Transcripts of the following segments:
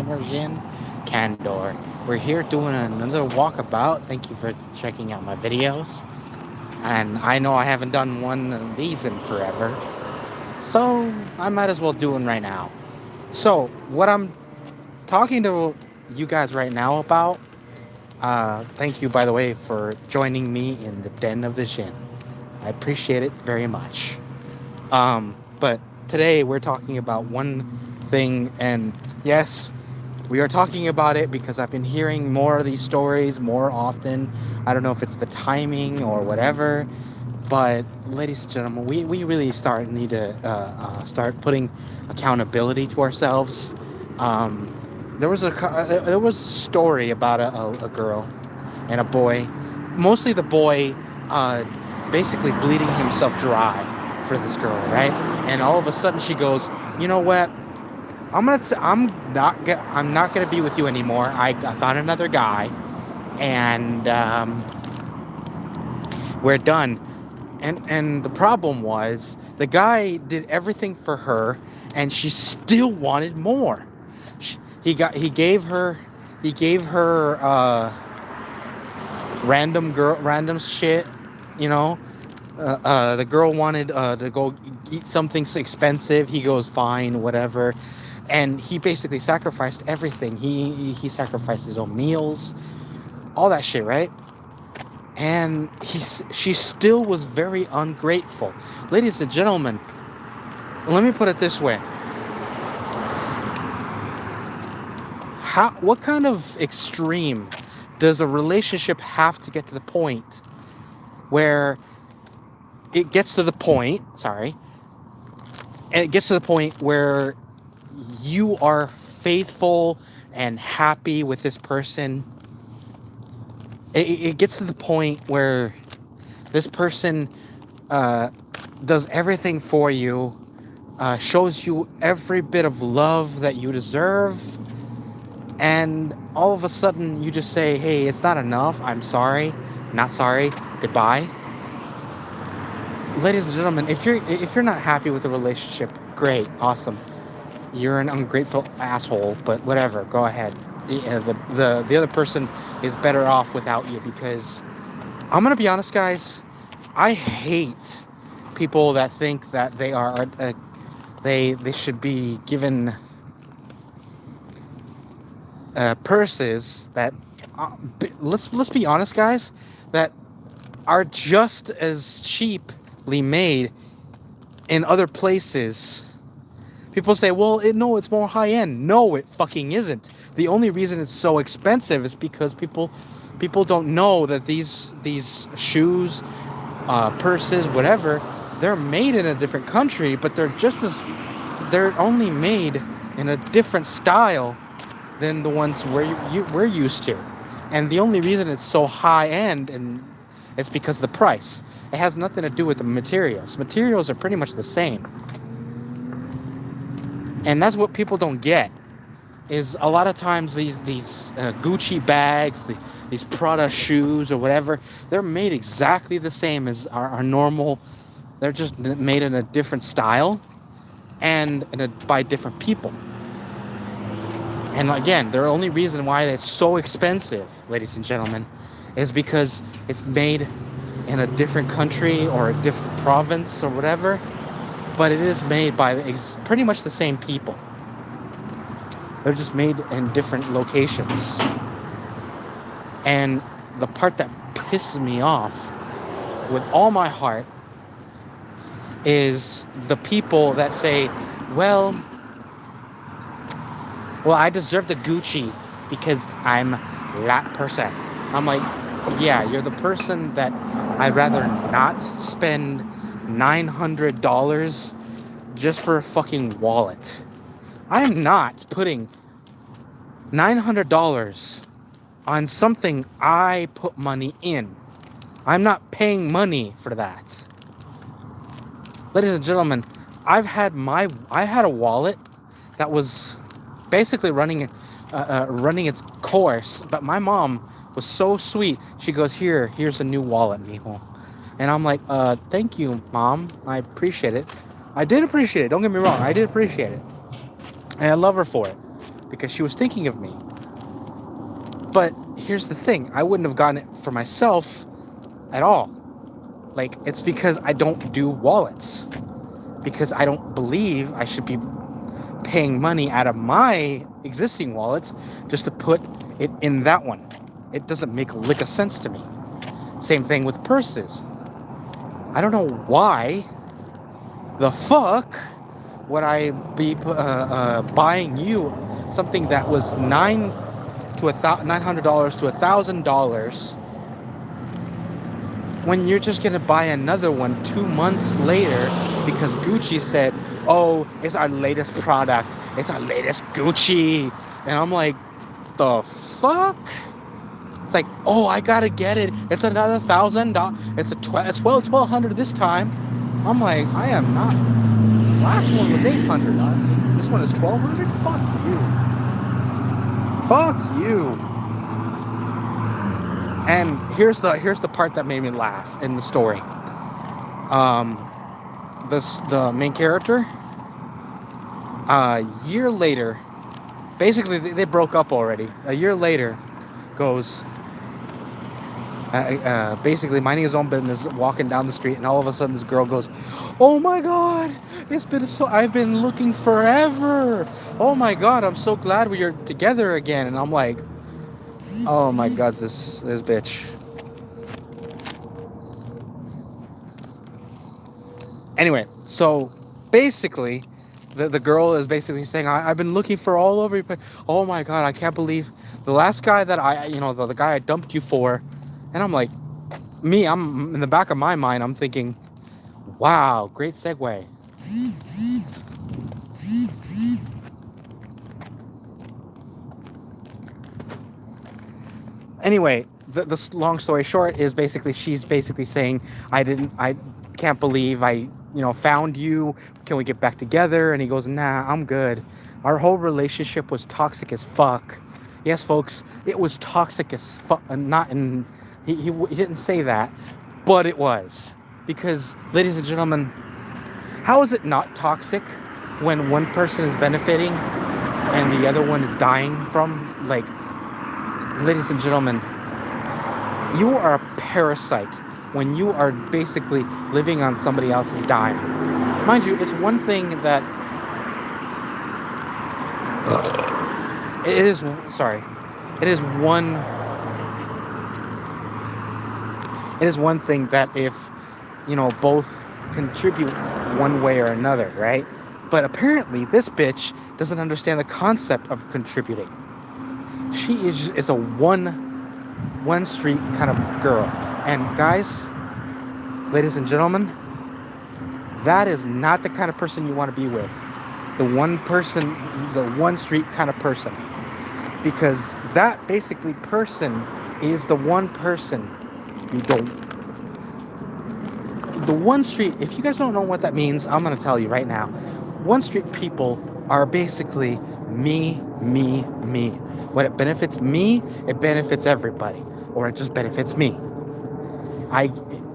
gamer Jin Candor. We're here doing another walkabout. Thank you for checking out my videos. And I know I haven't done one of these in forever, so I might as well do one right now. So, what I'm talking to you guys right now about, thank you by the way for joining me in the Den of the Jinn. I appreciate it very much. But today we're talking about one thing, and yes, we are talking about it because I've been hearing more of these stories more often. I don't know if it's the timing or whatever, but ladies and gentlemen, we really need to start putting accountability to ourselves. There was a story about a girl and a boy, mostly the boy, basically bleeding himself dry for this girl, right? And all of a sudden she goes, you know what? I'm not gonna be with you anymore. I found another guy, and we're done. And the problem was the guy did everything for her, and she still wanted more. He gave her random shit, you know. The girl wanted to go eat something expensive. He goes, fine, whatever. And he basically sacrificed everything. He sacrificed his own meals, all that shit, right? And she still was very ungrateful. Ladies and gentlemen, let me put it this way. What kind of extreme does a relationship have to get to the point where it gets to the point, and it gets to the point where you are faithful and happy with this person? It gets to the point where this person does everything for you, shows you every bit of love that you deserve, and all of a sudden you just say, hey, it's not enough, I'm sorry, not sorry, goodbye. Ladies and gentlemen, if you're not happy with the relationship, great, awesome. You're an ungrateful asshole, but whatever, go ahead. The other person is better off without you, because I'm gonna be honest, guys. I hate people that think that they are they should be given purses that let's be honest, guys, that are just as cheaply made in other places. People say, well, no, it's more high-end. No, it fucking isn't. The only reason it's so expensive is because people don't know that these shoes, purses, whatever, they're made in a different country, but they're only made in a different style than the ones we're used to. And the only reason it's so high-end, and it's because of the price. It has nothing to do with the materials. Materials are pretty much the same. And that's what people don't get, is a lot of times these Gucci bags, these Prada shoes or whatever, they're made exactly the same as our normal. They're just made in a different style and by different people. And again, the only reason why it's so expensive, ladies and gentlemen, is because it's made in a different country or a different province or whatever. But it is made by pretty much the same people. They're just made in different locations. And the part that pisses me off with all my heart is the people that say, well, I deserve the Gucci because I'm that person. I'm like, yeah, you're the person that I'd rather not spend $900 just for a fucking wallet. I am not putting $900 on something I put money in. I'm not paying money for that. Ladies and gentlemen, I had a wallet that was basically running its course, but my mom was so sweet. She goes, here's a new wallet, mijo. And I'm like, thank you, Mom. I appreciate it. I did appreciate it. Don't get me wrong. I did appreciate it. And I love her for it. because she was thinking of me. But here's the thing, I wouldn't have gotten it for myself at all. Like, it's because I don't do wallets. Because I don't believe I should be paying money out of my existing wallets just to put it in that one. It doesn't make a lick of sense to me. Same thing with purses. I don't know why the fuck would I be buying you something that was $900 to $1,000 when you're just gonna buy another one 2 months later because Gucci said, oh, it's our latest product, it's our latest Gucci. And I'm like, the fuck? It's like, oh, I gotta get it, it's another $1,000, it's $1,200 this time. I'm like, I am not. Last one was $800. This one is $1,200. Fuck you. And here's the part that made me laugh in the story. The main character, a year later, basically they broke up already. A year later, goes basically minding his own business, walking down the street, and all of a sudden this girl goes, "Oh my God, I've been looking forever. Oh my God, I'm so glad we are together again." And I'm like, oh my God, this bitch. Anyway, so basically, the girl is basically saying, I've been looking for all over you. Oh my God, I can't believe the last guy that the guy I dumped you for. And I'm like, I'm in the back of my mind, I'm thinking, wow, great segue. Anyway, the long story short is basically she's basically saying, I can't believe I found you. Can we get back together? And he goes, nah, I'm good. Our whole relationship was toxic as fuck. Yes, folks, it was toxic as fuck. Not in he didn't say that, but it was. Because, ladies and gentlemen, how is it not toxic when one person is benefiting and the other one is dying from? Like, ladies and gentlemen, you are a parasite when you are basically living on somebody else's dime. Mind you, it's one thing that it is one thing that if both contribute one way or another, right? But apparently this bitch doesn't understand the concept of contributing. She is a one street kind of girl. And guys, ladies and gentlemen, that is not the kind of person you want to be with. The one street kind of person. Because that basically person is the one person you don't. The one street, if you guys don't know what that means, I'm going to tell you right now. One street people are basically me. When it benefits me, it benefits everybody. Or it just benefits me.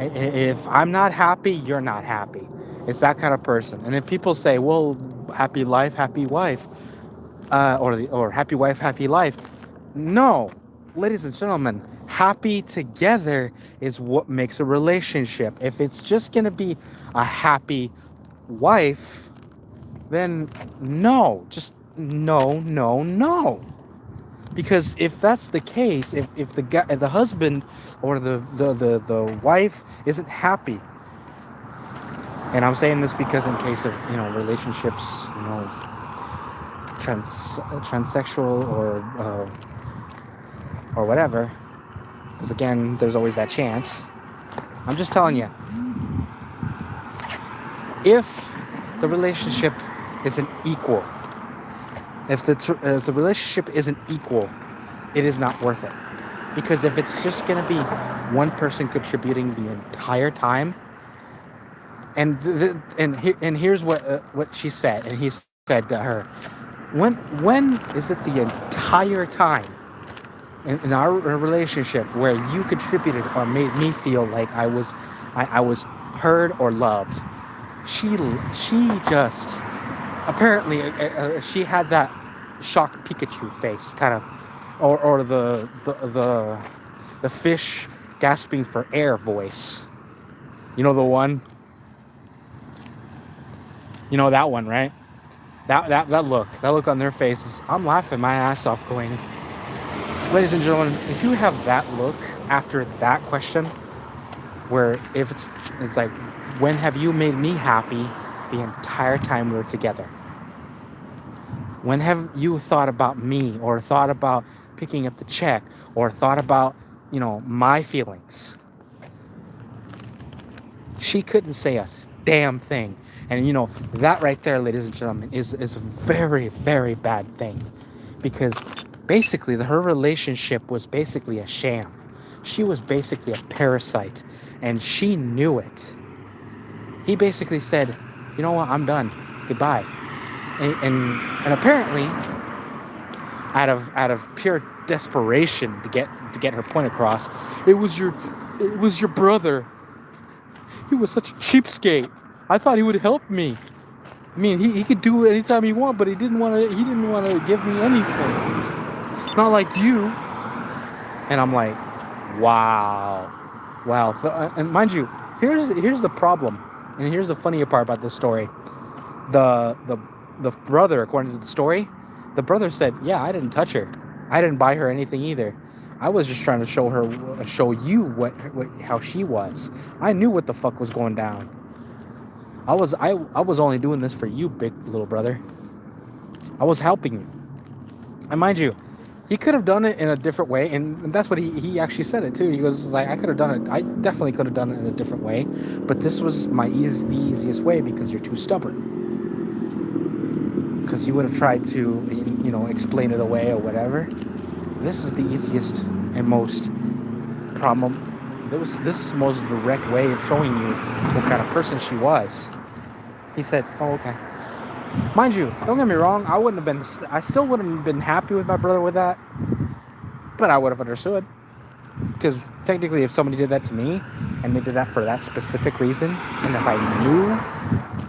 If I'm not happy, you're not happy. It's that kind of person. And if people say, well, happy life, happy wife, or happy wife, happy life. No, ladies and gentlemen, happy together is what makes a relationship. If it's just going to be a happy wife, then no, just no. Because if that's the case, if the husband or the wife isn't happy, and I'm saying this because in case of relationships, transsexual or whatever, because again, there's always that chance. I'm just telling you, if the relationship isn't equal, if the relationship isn't equal, it is not worth it. Because if it's just going to be one person contributing the entire time, and here's what she said, and he said to her, when is it the entire time in our relationship where you contributed or made me feel like I was heard or loved? She just apparently she had that shocked Pikachu face, kind of, or the fish gasping for air voice. You know the one. You know that one, right? That look on their faces. I'm laughing my ass off, going, ladies and gentlemen, if you have that look after that question, where if it's like, when have you made me happy the entire time we were together? When have you thought about me, or thought about picking up the check, or thought about, my feelings? She couldn't say a damn thing. And that right there, ladies and gentlemen, is a very, very bad thing. Because basically her relationship was basically a sham. She was basically a parasite, and she knew it. He basically said, you know what, I'm done. Goodbye. And apparently, out of pure desperation to get her point across, it was your brother. He was such a cheapskate. I thought he would help me. I mean, he could do it anytime he wanted, but he didn't want to give me anything. Not like you. And I'm like, wow. And mind you, here's the problem, and here's the funnier part about this story. The brother, according to the story, the brother said, yeah, I didn't touch her. I didn't buy her anything either. I was just trying to show you how she was. I knew what the fuck was going down. I was only doing this for you, big little brother. I was helping you. And mind you, he could have done it in a different way, and that's what he actually said it too. He goes like, I could have done it. I definitely could have done it in a different way, but this was the easiest way because you're too stubborn. Because you would have tried to, explain it away or whatever. This is the easiest and most this is the most direct way of showing you what kind of person she was. He said, oh, okay. Mind you, don't get me wrong, I still wouldn't have been happy with my brother with that, but I would have understood. Because technically, if somebody did that to me, and they did that for that specific reason, and if I knew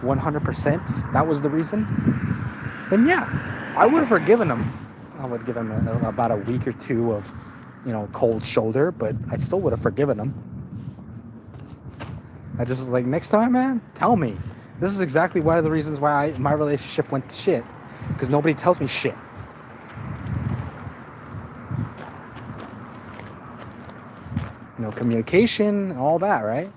100% that was the reason, then yeah, I would have forgiven him. I would give him about a week or two of, cold shoulder, but I still would have forgiven him. I just was like, next time, man, tell me. This is exactly one of the reasons why my relationship went to shit. Because nobody tells me shit. Communication, all that, right?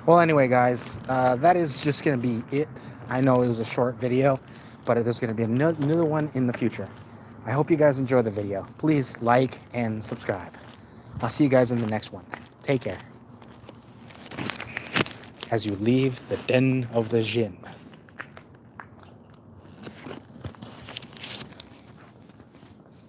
Well, anyway, guys, that is just going to be it. I know it was a short video, but there's going to be another one in the future. I hope you guys enjoy the video. Please like and subscribe. I'll see you guys in the next one. Take care. As you leave the den of the Djinn.